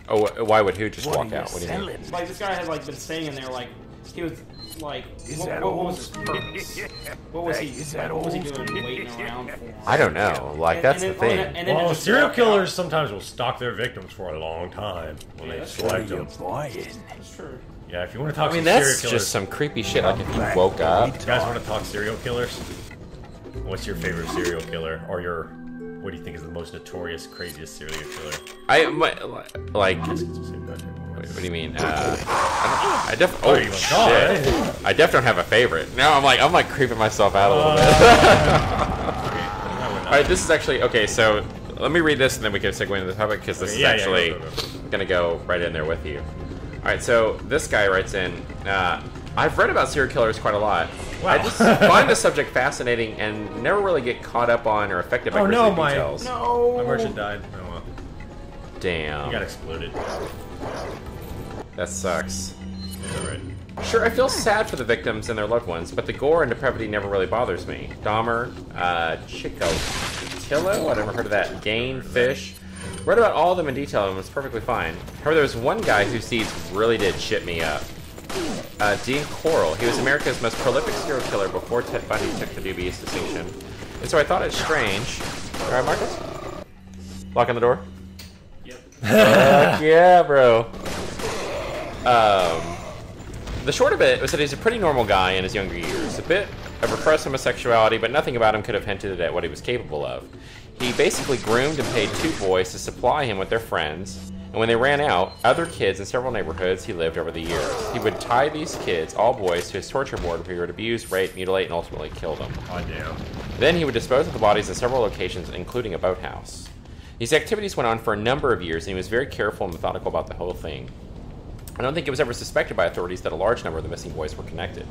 Oh, why would who just walk out? What do you mean? Like, this guy had, like, been staying in there, like, he was, like, what was his purpose? What was he doing waiting around for? I don't know. Like, that's the thing. Well, serial killers sometimes will stalk their victims for a long time when they select them. That's true. Yeah, if you want to talk I mean, some serial that's killers, just some creepy shit. Like, if you woke up. you guys want to talk serial killers? What's your favorite serial killer, or what do you think is the most notorious, craziest serial killer? Like, what do you mean? I definitely. Oh shit! I definitely don't have a favorite. Now I'm like creeping myself out a little bit. All right, this is actually okay. So let me read this, and then we can segue into the topic because this is actually gonna go right in there with you. All right, so this guy writes in. I've read about serial killers quite a lot. Wow. I just find the subject fascinating and never really get caught up on or affected by grisly details. My merchant died. Oh well. Damn. He got exploded. That sucks. Yeah, right. Sure, I feel sad for the victims and their loved ones, but the gore and depravity never really bothers me. Dahmer, Chikatilo, I never heard of that. Gain, Fish. Read about all of them in detail and was perfectly fine. However, there was one guy whose deeds really did shit me up. Dean Corll. He was America's most prolific serial killer before Ted Bundy took the dubious distinction. And so I thought it strange. Alright, Marcus? Lock on the door? Yep. Yeah, bro. The short of it was that he's a pretty normal guy in his younger years. A bit of repressed homosexuality, but nothing about him could have hinted at what he was capable of. He basically groomed and paid 2 boys to supply him with their friends, and when they ran out, other kids in several neighborhoods he lived over the years. He would tie these kids, all boys, to his torture board where he would abuse, rape, mutilate, and ultimately kill them. Oh, damn. Then he would dispose of the bodies in several locations, including a boathouse. These activities went on for a number of years, and he was very careful and methodical about the whole thing. I don't think it was ever suspected by authorities that a large number of the missing boys were connected.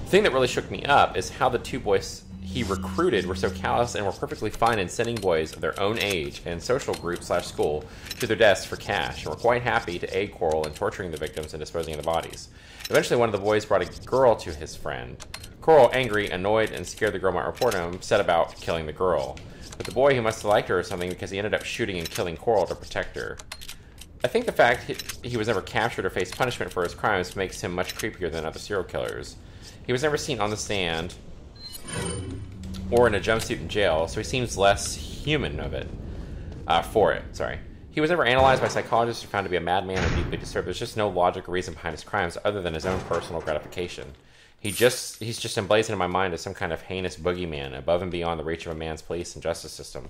The thing that really shook me up is how the 2 boys he recruited were so callous and were perfectly fine in sending boys of their own age and social group/school to their deaths for cash, and were quite happy to aid Corll in torturing the victims and disposing of the bodies. Eventually, one of the boys brought a girl to his friend. Corll, angry, annoyed, and scared the girl might report him, set about killing the girl. But the boy, who must have liked her or something, because he ended up shooting and killing Corll to protect her. I think the fact he was never captured or faced punishment for his crimes makes him much creepier than other serial killers. He was never seen on the stand or in a jumpsuit in jail, so he seems less human for it. He was never analyzed by psychologists or found to be a madman or deeply disturbed. There's just no logic or reason behind his crimes other than his own personal gratification. He's just emblazoned in my mind as some kind of heinous boogeyman, above and beyond the reach of a man's police and justice system.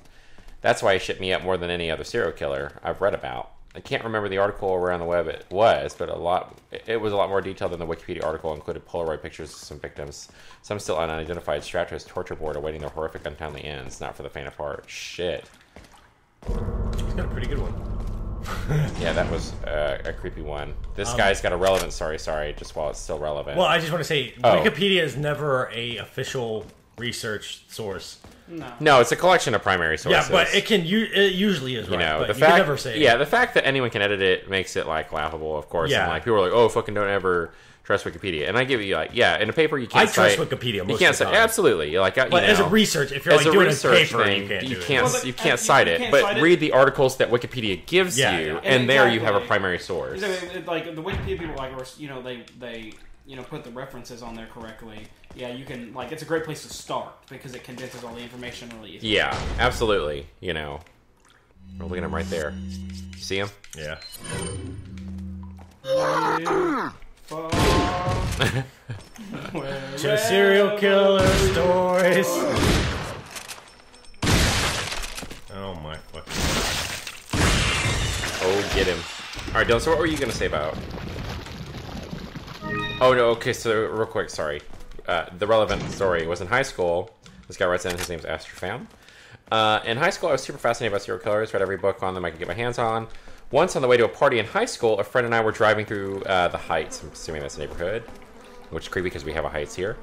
That's why he shit me up more than any other serial killer I've read about. I can't remember the article or where on the web it was, but it was a lot more detailed than the Wikipedia article. Included Polaroid pictures of some victims, some still unidentified, strapped to his torture board awaiting their horrific, untimely ends. Not for the faint of heart. Shit. He's got a pretty good one. Yeah, that was a creepy one. This guy's got a relevant sorry, just while it's still relevant. Well, I just want to say, Wikipedia is never a official research source. No, it's a collection of primary sources. Yeah, but it usually is, right? You know, but the you fact, can never say the fact that anyone can edit it makes it like laughable, of course. Yeah. And like people are like, "Oh, fucking don't ever trust Wikipedia." And I give you like, in a paper you can't. I trust Wikipedia. You can't cite absolutely. Like, but as a research, if you're like doing a paper, you can't cite it. But read the articles that Wikipedia gives you, and there you have a primary source. Like the Wikipedia people, like they put the references on there correctly. Yeah, you can, like, it's a great place to start because it condenses all the information really easily. Yeah, absolutely. You know, we're looking at him right there. You see him? Yeah. To serial killer stories. Oh my fucking. Oh, get him. Alright, Dylan, so what were you going to say about? Oh, no, okay, so real quick, sorry. The relevant story was in high school. This guy writes in, his name's Astrofam. In high school, I was super fascinated by serial killers, read every book on them I could get my hands on. Once on the way to a party in high school, a friend and I were driving through the Heights. I'm assuming that's a neighborhood, which is creepy because we have a Heights here.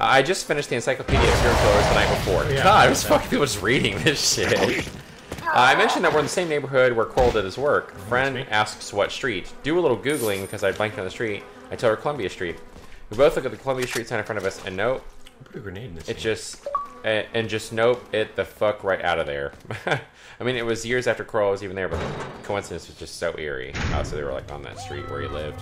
I just finished the Encyclopedia of Serial Killers the night before. Yeah, God, I was fucking people just reading this shit. I mentioned that we're in the same neighborhood where Corll did his work. A friend asks what street. Do a little Googling because I blanked on the street. I tell her Columbia Street. We both look at the Columbia Street sign in front of us, and no, put a grenade in this it just and just nope it the fuck right out of there. I mean, it was years after Kroll was even there, but the coincidence was just so eerie. So they were like on that street where he lived.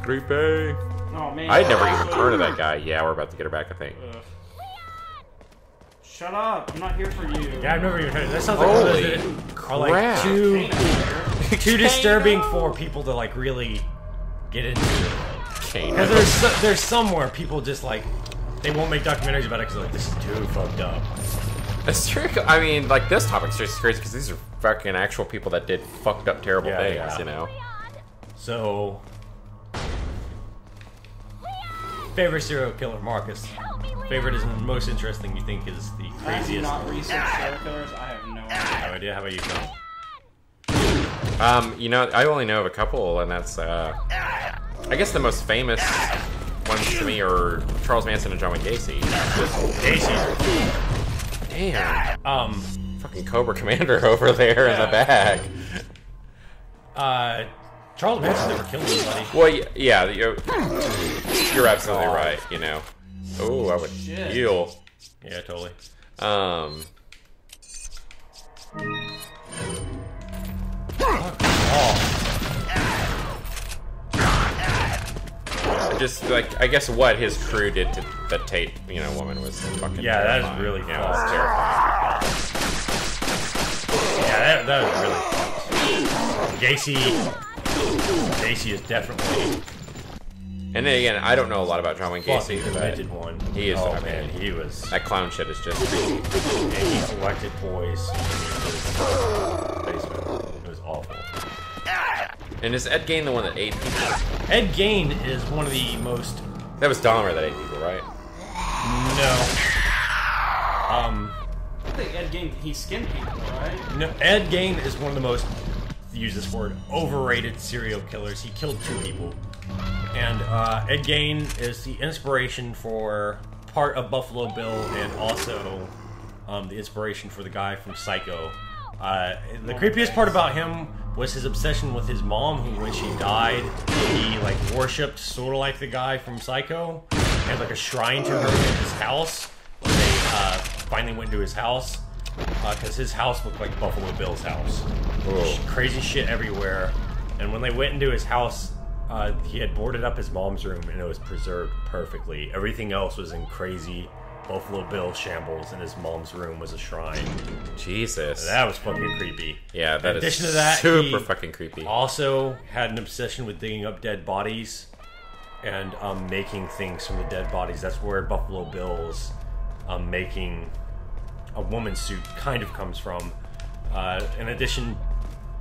Creepy. Oh man. I'd never even heard of that guy. Yeah, we're about to get her back, I think. Shut up! I'm not here for you. Yeah, I've never even heard of that. Sounds Holy like, are like too disturbing for people to like really get into. Because there's somewhere people just like they won't make documentaries about it because like this is too fucked up. That's true. I mean, like this topic's just crazy because these are fucking actual people that did fucked up, terrible things. You know. So, favorite serial killer, Marcus. Favorite is the most interesting. You think is the craziest? I have not researched serial killers. I have no idea. No idea. How about you, Thom? You know, I only know of a couple, and that's I guess the most famous ones to me are Charles Manson and John Wayne Gacy. Damn. Fucking Cobra Commander over there in the back. Charles Manson never killed anybody. Well, yeah, you're absolutely right. You know. Oh, I would heal. Yeah, totally. Just like I guess what his crew did to the Tate, woman was fucking. Yeah, terrifying. that is really it was terrifying. Yeah, that was really fucked. Gacy is definitely. And then again, I don't know a lot about John Wayne Gacy. Demented one. He is. Oh I man, mean, he was. That clown shit is just. And he collected boys. Basement. It was awful. And is Ed Gein the one that ate people? Ed Gein is one of the most. That was Dahmer that ate people, right? No. I think Ed Gein, he skinned people, right? No, Ed Gein is one of the most, use this word, overrated serial killers. He killed 2 people. And Ed Gein is the inspiration for part of Buffalo Bill and also the inspiration for the guy from Psycho. The creepiest part about him was his obsession with his mom, who when she died, he like worshipped sort of like the guy from Psycho. He had like a shrine to her in his house. When they finally went to his house, because his house looked like Buffalo Bill's house. Crazy shit everywhere. And when they went into his house, he had boarded up his mom's room and it was preserved perfectly. Everything else was in crazy Buffalo Bill shambles, and his mom's room was a shrine. Jesus. That was fucking creepy. Yeah, that in addition is to that, super fucking creepy. Also had an obsession with digging up dead bodies and making things from the dead bodies. That's where Buffalo Bill's making a woman suit kind of comes from. In addition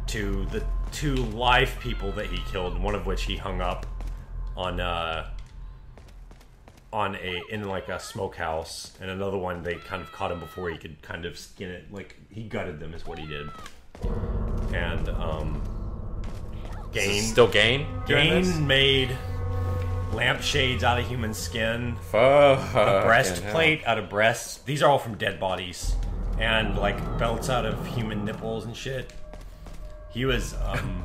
to the 2 live people that he killed, one of which he hung up in like a smokehouse, and another one they kind of caught him before he could kind of skin it. Like he gutted them is what he did. And Gein still Gein? Gein made lampshades out of human skin. Fuck. A breastplate out of breasts. These are all from dead bodies. And like belts out of human nipples and shit. He was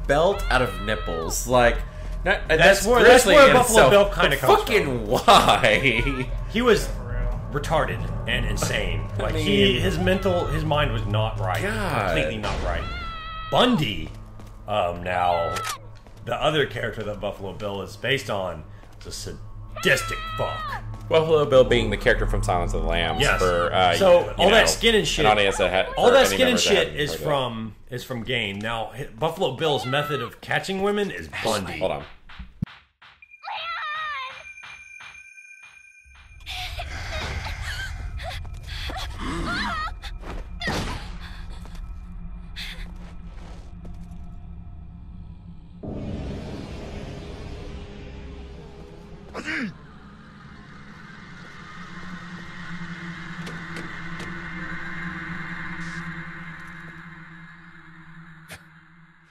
belt out of nipples, like that's where Buffalo Bill kind of comes fucking from. Why? He was retarded and insane. Like his mind was not right. God. Completely not right. Bundy, now the other character that Buffalo Bill is based on, is a sadistic fuck. Buffalo Bill being the character from Silence of the Lambs. Yes. For, that skin and shit. An audience that had, all that skin and shit is from Gein. Now, Buffalo Bill's method of catching women is Bundy. Hold on.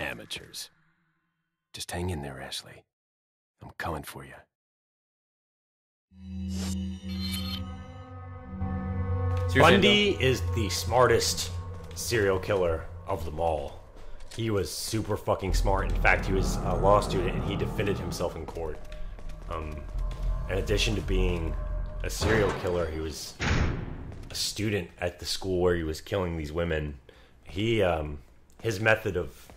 Amateurs. Just hang in there, Ashley. I'm coming for you. Bundy is the smartest serial killer of them all. He was super fucking smart. In fact, he was a law student and he defended himself in court. In addition to being a serial killer, he was a student at the school where he was killing these women. He his method of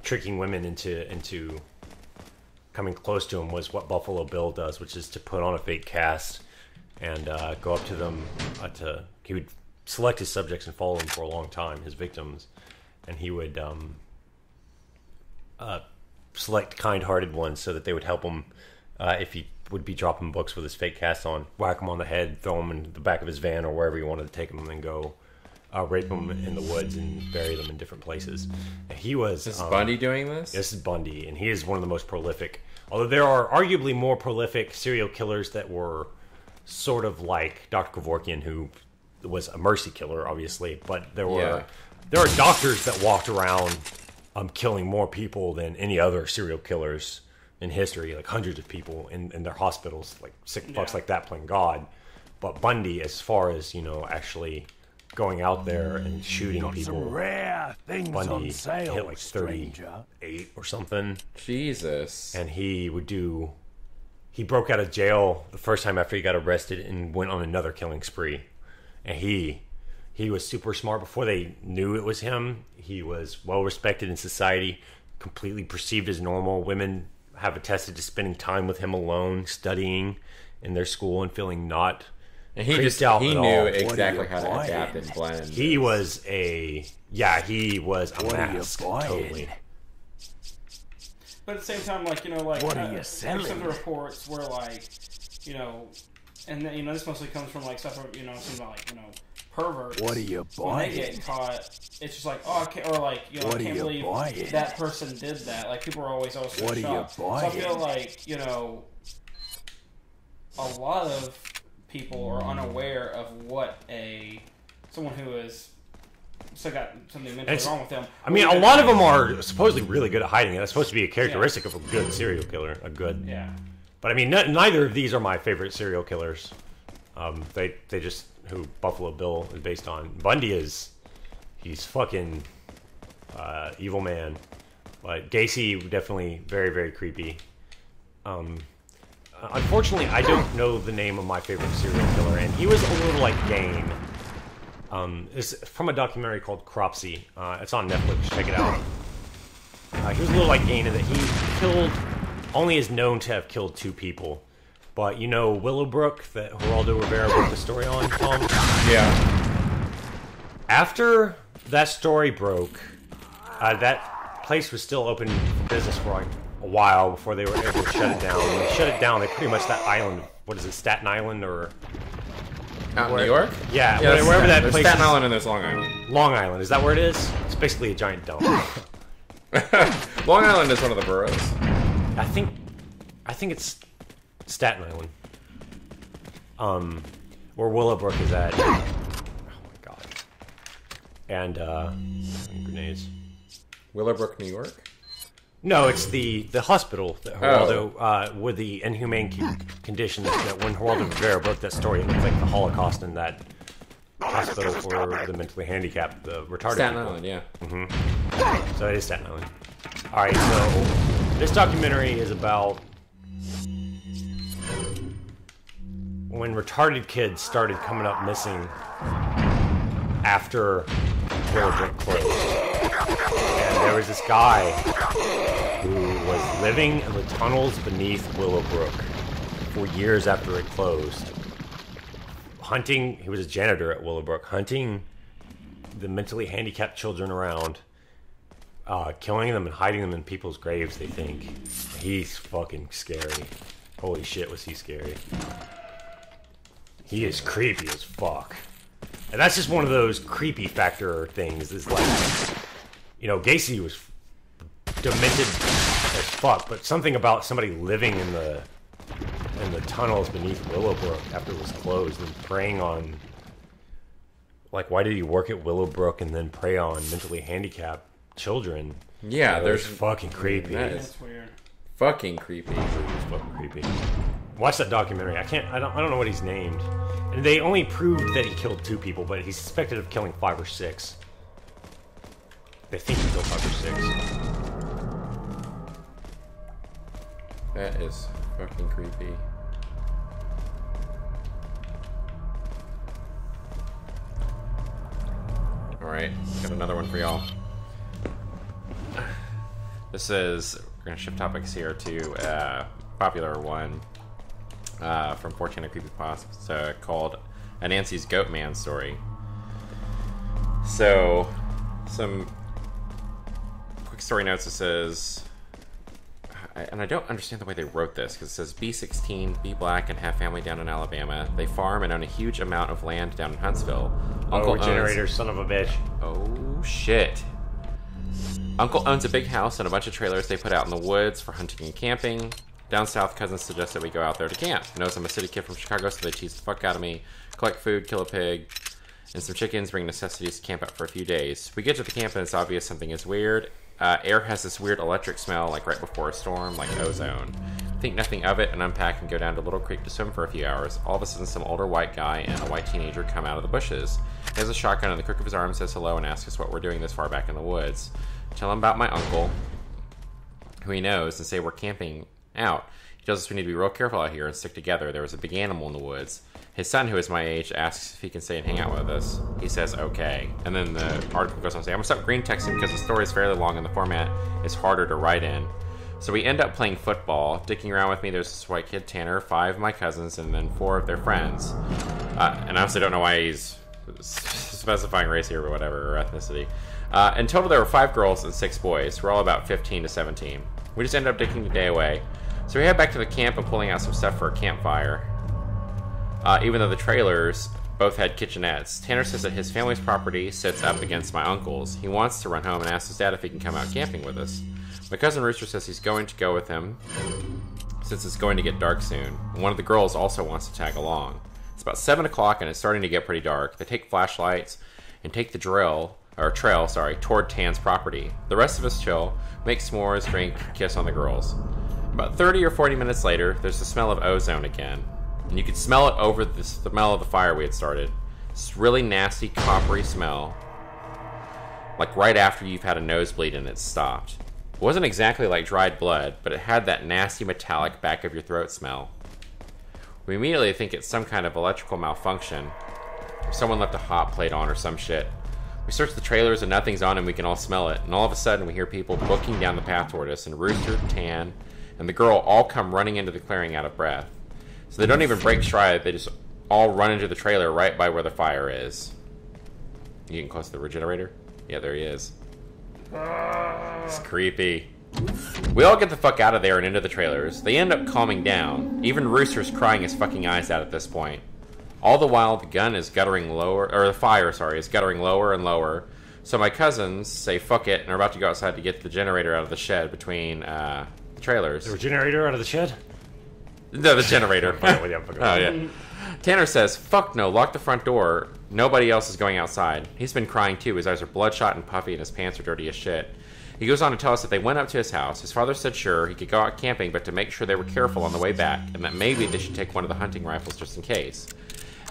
tricking women into coming close to him was what Buffalo Bill does, which is to put on a fake cast and go up to them. He would select his subjects and follow them for a long time, his victims, and he would select kind-hearted ones so that they would help him if he would be dropping books with his fake cast on, whack him on the head, throw him in the back of his van or wherever he wanted to take him, and then go rape them in the woods and bury them in different places. And he was... Is Bundy doing this? This is Bundy, and he is one of the most prolific. Although there are arguably more prolific serial killers that were sort of like Dr. Kevorkian, who was a mercy killer, obviously, but there are doctors that walked around killing more people than any other serial killers in history, like hundreds of people in their hospitals, like sick fucks like that playing God. But Bundy, as far as, actually going out there and shooting people, some rare things Bundy on sale, hit like 38 or something. Jesus. And he broke out of jail the first time after he got arrested and went on another killing spree. And he was super smart. Before they knew it was him, he was well respected in society, completely perceived as normal. Women have attested to spending time with him alone, studying in their school and feeling not... And he knew exactly how to adapt and blend. He was a mask, totally. But at the same time, what are you selling? There's some reports where, and this mostly comes from stuff, some perverts. What are you buying? When they get caught, it's just I can't believe that person did that. People are always so shocked. So I feel a lot of people are unaware of what someone who is still got something mentally wrong with them. I mean, a lot of them are supposedly really good at hiding it. That's supposed to be a characteristic of a good serial killer. Yeah. But I mean, neither of these are my favorite serial killers. They just who Buffalo Bill is based on. Bundy he's fucking evil man. But Gacy definitely very, very creepy. Unfortunately, I don't know the name of my favorite serial killer, and he was a little like Gane. It's from a documentary called Cropsy. It's on Netflix. Check it out. He was a little like Gane in that he only is known to have killed 2 people. But Willowbrook, that Geraldo Rivera wrote the story on, Thom? Yeah. After that story broke, that place was still open for business for a while before they were able to shut it down. When they shut it down, they pretty much that island, what is it, Staten Island or... Out in New York? Yeah, wherever that place is. Staten Island and there's Long Island. Long Island, is that where it is? It's basically a giant dump. Long Island is one of the boroughs. I think it's Staten Island. Where Willowbrook is at. Oh my god. And grenades. Willowbrook, New York? No, it's the hospital that Geraldo, with the inhumane conditions that when Geraldo Rivera broke that story, it looked like the Holocaust in that hospital for the mentally handicapped, the retarded Staten people. Island, yeah. Mm-hmm. So it is Staten Island. Alright, so this documentary is about when retarded kids started coming up missing after Willowbrook closed. And there was this guy who was living in the tunnels beneath Willowbrook for years after it closed. He was a janitor at Willowbrook, hunting the mentally handicapped children around, killing them and hiding them in people's graves, they think. He's fucking scary. Holy shit, was he scary. He is creepy as fuck. And that's just one of those creepy factor things. Is Gacy was demented as fuck, but something about somebody living in the tunnels beneath Willowbrook after it was closed and preying on, why did he work at Willowbrook and then prey on mentally handicapped children? Yeah, there's fucking creepy. That's weird. Fucking creepy. It's fucking creepy. Watch that documentary. I don't know what he's named. And they only proved that he killed 2 people, but he's suspected of killing 5 or 6. They think he killed 5 or 6. That is fucking creepy. Alright, got another one for y'all. This is, we're going to shift topics here to a popular one from 14 Creepypasta called A Nancy's Goat Man Story. So, some quick story notes. It says, and I don't understand the way they wrote this, because it says B16, be black, and have family down in Alabama. They farm and own a huge amount of land down in Huntsville. Uncle generator, son of a bitch. Oh, shit. Uncle owns a big house and a bunch of trailers they put out in the woods for hunting and camping. Down south, cousins suggest that we go out there to camp. Knows I'm a city kid from Chicago, so they tease the fuck out of me. Collect food, kill a pig, and some chickens, bring necessities to camp out for a few days. We get to the camp and it's obvious something is weird. Air has this weird electric smell, like right before a storm, like ozone. Think nothing of it and unpack and go down to Little Creek to swim for a few hours. All of a sudden, some older white guy and a white teenager come out of the bushes. He has a shotgun in the crook of his arm, says hello, and asks us what we're doing this far back in the woods. Tell him about my uncle, who he knows, and say we're camping out. He tells us we need to be real careful out here and stick together. There was a big animal in the woods. His son, who is my age, asks if he can stay and hang out with us. He says, okay. And then the article goes on to say, I'm going to stop green texting because the story is fairly long and the format is harder to write in. So we end up playing football. Dicking around with me, there's this white kid, Tanner, 5 of my cousins, and then 4 of their friends. And I honestly don't know why he's specifying race here or whatever, or ethnicity. In total, there were 5 girls and 6 boys. We're all about 15 to 17. We just ended up dicking the day away. So we head back to the camp and pulling out some stuff for a campfire. Even though the trailers both had kitchenettes. Tanner says that his family's property sits up against my uncle's. He wants to run home and asks his dad if he can come out camping with us. My cousin Rooster says he's going to go with him since it's going to get dark soon. And one of the girls also wants to tag along. It's about 7 o'clock and it's starting to get pretty dark. They take flashlights and take the trail toward Tan's property. The rest of us chill, make s'mores, drink, kiss on the girls. About 30 or 40 minutes later, there's the smell of ozone again. And you could smell it over the smell of the fire we had started. This really nasty, coppery smell. Like right after you've had a nosebleed and it's stopped. It wasn't exactly like dried blood, but it had that nasty metallic back of your throat smell. We immediately think it's some kind of electrical malfunction. Someone left a hot plate on or some shit. We search the trailers and nothing's on and we can all smell it. And all of a sudden we hear people booking down the path toward us, and Rooster, Tan, and the girl all come running into the clearing out of breath. So they don't even break stride, they just all run into the trailer right by where the fire is. You getting close to the regenerator? Yeah, there he is. It's creepy. We all get the fuck out of there and into the trailers. They end up calming down. Even Rooster's crying his fucking eyes out at this point. All the while, the gun is guttering lower, or the fire, is guttering lower and lower. So my cousins say fuck it and are about to go outside to get the generator out of the shed between the trailers. The generator out of the shed? No, the generator. Oh, yeah. Tanner says, fuck no, lock the front door. Nobody else is going outside. He's been crying too. His eyes are bloodshot and puffy and his pants are dirty as shit. He goes on to tell us that they went up to his house. His father said sure, he could go out camping, but to make sure they were careful on the way back, and that maybe they should take one of the hunting rifles just in case.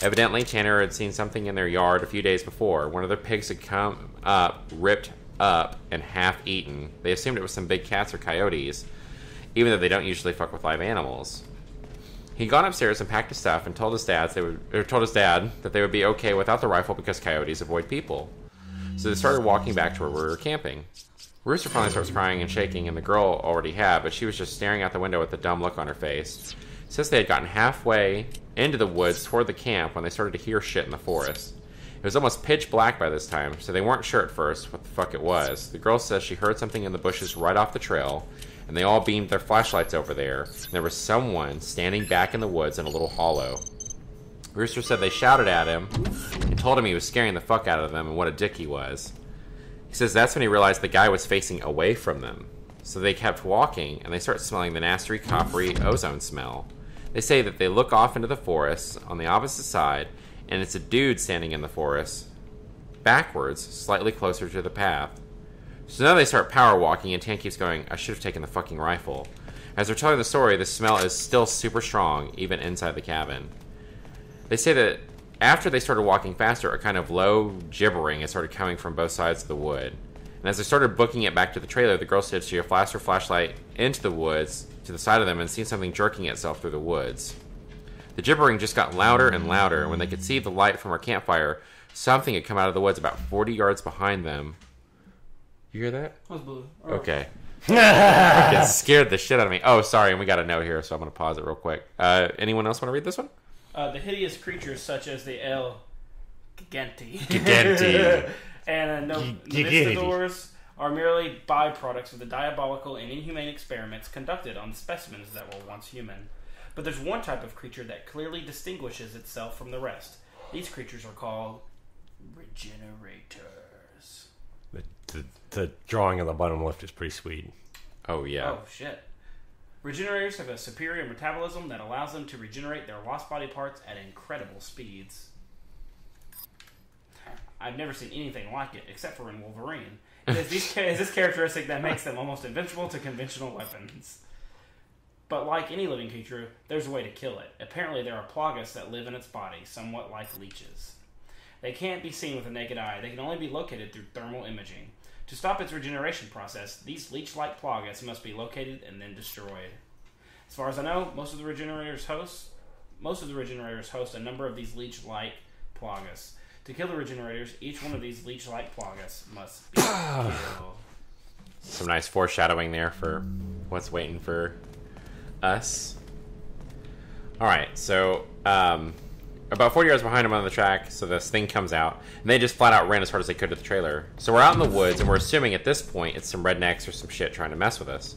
Evidently, Tanner had seen something in their yard a few days before. One of their pigs had come up, ripped up, and half eaten. They assumed it was some big cats or coyotes, even though they don't usually fuck with live animals. He'd gone upstairs and packed his stuff and told his dad that they would be okay without the rifle because coyotes avoid people. So they started walking back to where we were camping. Rooster finally starts crying and shaking, and the girl already had, but she was just staring out the window with a dumb look on her face. Says they had gotten halfway into the woods toward the camp when they started to hear shit in the forest. It was almost pitch black by this time, so they weren't sure at first what the fuck it was. The girl says she heard something in the bushes right off the trail, and they all beamed their flashlights over there, and there was someone standing back in the woods in a little hollow. Rooster said they shouted at him and told him he was scaring the fuck out of them and what a dick he was. He says that's when he realized the guy was facing away from them. So they kept walking, and they start smelling the nasty, coppery ozone smell. They say that they look off into the forest on the opposite side, and it's a dude standing in the forest, backwards, slightly closer to the path. So now they start power walking, and Tan keeps going, I should have taken the fucking rifle. As they're telling the story, the smell is still super strong, even inside the cabin. They say that after they started walking faster, a kind of low gibbering had started coming from both sides of the wood. And as they started booking it back to the trailer, the girl said she had flashed her flashlight into the woods, to the side of them, and seen something jerking itself through the woods. The gibbering just got louder and louder, and when they could see the light from our campfire something had come out of the woods about 40 yards behind them. You hear that? That was blue. Okay. It scared the shit out of me. Oh, sorry, and we got a note here, so I'm going to pause it real quick. Anyone else want to read this one? The hideous creatures such as the El Gigante and the Novistadors are merely byproducts of the diabolical and inhumane experiments conducted on specimens that were once human. But there's one type of creature that clearly distinguishes itself from the rest. These creatures are called regenerators. The drawing on the bottom left is pretty sweet. Oh, yeah. Oh, shit. Regenerators have a superior metabolism that allows them to regenerate their lost body parts at incredible speeds. I've never seen anything like it, except for in Wolverine. It is this characteristic that makes them almost invincible to conventional weapons. But like any living creature, there's a way to kill it. Apparently there are plagas that live in its body, somewhat like leeches. They can't be seen with the naked eye. They can only be located through thermal imaging. To stop its regeneration process, these leech-like plagas must be located and then destroyed. As far as I know, most of the regenerators host a number of these leech-like plagas. To kill the regenerators, each one of these leech-like plagas must be killed. Some nice foreshadowing there for what's waiting for us. Alright, so about 40 yards behind him on the track, so this thing comes out, and they just flat out ran as hard as they could to the trailer. So we're out in the woods, and we're assuming at this point it's some rednecks or some shit trying to mess with us.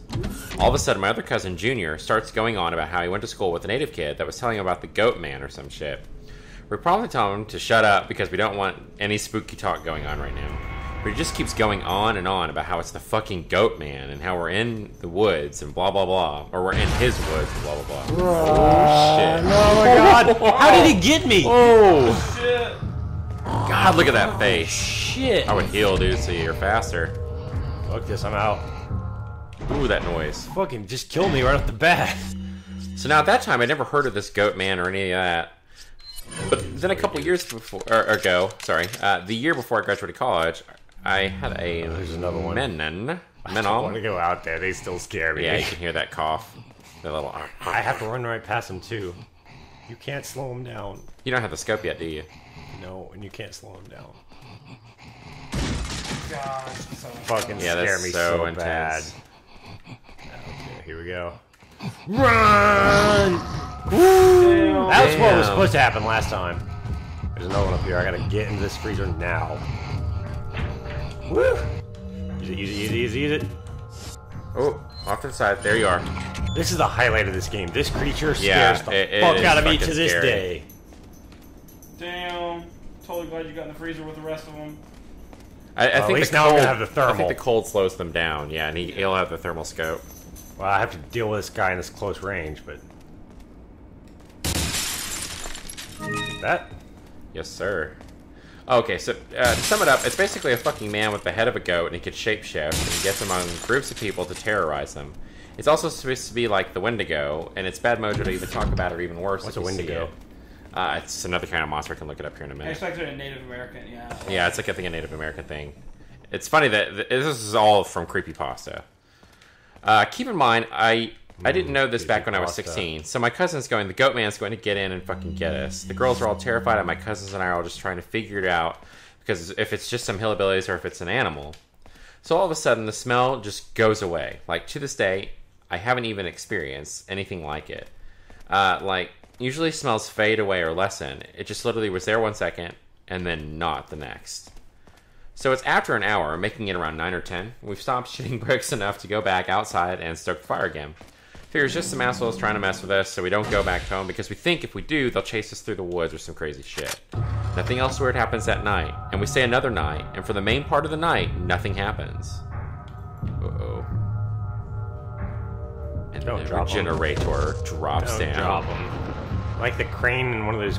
All of a sudden, my other cousin, Junior, starts going on about how he went to school with a native kid that was telling him about the goat man or some shit. We probably tell him to shut up because we don't want any spooky talk going on right now. But he just keeps going on and on about how it's the fucking goat man and how we're in the woods and blah blah blah, or we're in his woods and blah blah blah. Oh shit! Oh my god! How did he get me? Oh Shit! God! Look at that face. Shit! I would heal, dude, so you're faster. Fuck this! I'm out. Ooh, that noise. Fucking just kill me right off the bat. So now at that time, I never heard of this goat man or any of that. But then a couple years the year before I graduated college, I had a there's another one. Menon. I don't want to go out there. They still scare me. Yeah, you can hear that cough. That little. I have to run right past them too. You can't slow them down. You don't have the scope yet, do you? No, and you can't slow them down. God, Fucking yeah, scare that's me so so bad. intense. Okay, here we go. Run! Woo! That was what was supposed to happen last time. There's another one up here. I gotta get into this freezer now. Woo! Use it, use it, use it, use it, use it. Oh, off to the side. There you are. This is the highlight of this game. This creature scares the fuck out of me to this day. Damn. Totally glad you got in the freezer with the rest of them. I think at least the now cold, I'm gonna have the thermal. I think the cold slows them down. Yeah, and he'll have the thermal scope. Well, I have to deal with this guy in this close range, but... That? Yes, sir. Okay, so to sum it up, it's basically a fucking man with the head of a goat, and he can shapeshift, and he gets among groups of people to terrorize them. It's also supposed to be like the Wendigo, and it's bad mojo to even talk about it, or even worse. What's a Wendigo? It's another kind of monster. I can look it up here in a I minute. expected a Native American, yeah. Yeah, it's like I think a Native American thing. It's funny that this is all from creepypasta. Keep in mind, I didn't know this back when I was 16. So my cousin's going, the goat man's going to get in and fucking get us. The girls are all terrified, and my cousins and I are all just trying to figure it out, because if it's just some hillbillies or if it's an animal. So all of a sudden, the smell just goes away. Like, to this day, I haven't even experienced anything like it. Usually smells fade away or lessen. It just literally was there 1 second, and then not the next. So it's after an hour, making it around 9 or 10. We've stopped shitting bricks enough to go back outside and stoke the fire again. Figures just some assholes trying to mess with us, so we don't go back home, because we think if we do, they'll chase us through the woods or some crazy shit. Nothing else weird happens that night, and we stay another night, and for the main part of the night, nothing happens. Uh-oh. And Don't the drop regenerator drops down. Drop 'em. Like the crane in one of those